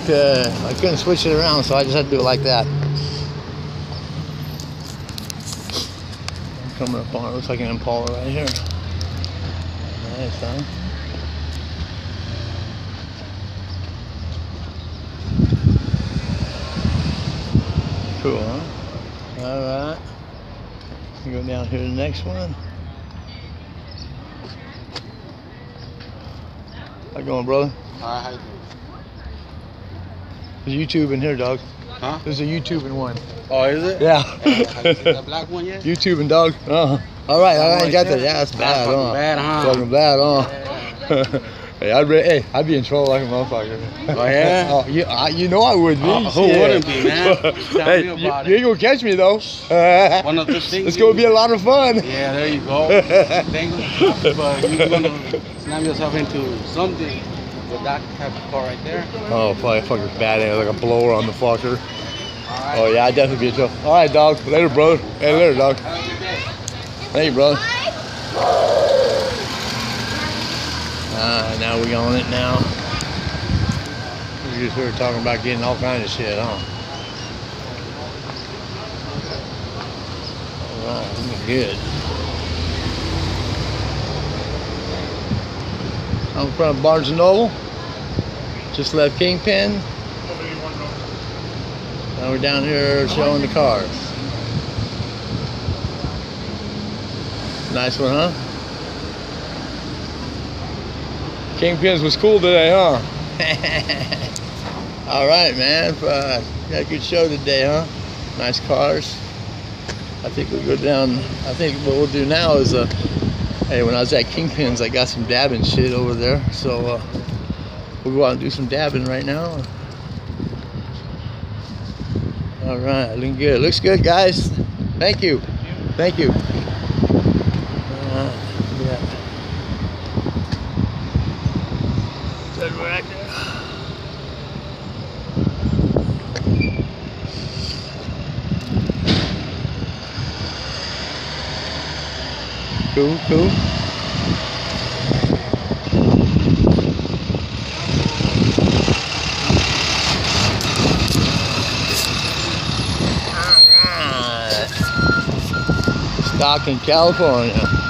I couldn't switch it around, so I just had to do it like that. I'm coming up on it. Looks like an Impala right here. Nice, huh? Cool, huh? All right. Go down here to the next one. How you going, brother? How you There's YouTube in here, dog. Huh? There's a YouTube in one. Oh, is it? Yeah. Have you seen that black one yet? YouTube and dog. All right, you got that. Yeah, that's bad, huh? Bad, huh? Fucking bad, huh? Hey, I'd be in trouble like a motherfucker. Oh, yeah? Oh, you know I would be. Who wouldn't be, man? Tell Hey, me you about ain't gonna catch me, though. One of the things. It's gonna be a lot of fun. Yeah, there you go. But you're gonna slam yourself into something with that type of car right there. Oh, fucking bad. Like a blower on the fucker. Oh, yeah, I'd definitely be in trouble. All right, dog. Later, brother. Hey, later, dog. Hey, brother. Now we on it now. We just heard talking about getting all kinds of shit, huh? All right, looking good. I'm in front of Barnes & Noble. Just left Kingpin. Now we're down here showing the cars. Nice one, huh? Kingpins was cool today, huh? All right, man. Got a good show today, huh? Nice cars. I think we'll go down. I think what we'll do now is, hey, when I was at Kingpins, I got some dabbing shit over there. So we'll go out and do some dabbing right now. All right, looking good. Looks good, guys. Thank you. Thank you. Yeah. Right there. Cool, cool. All right. Stockton, California.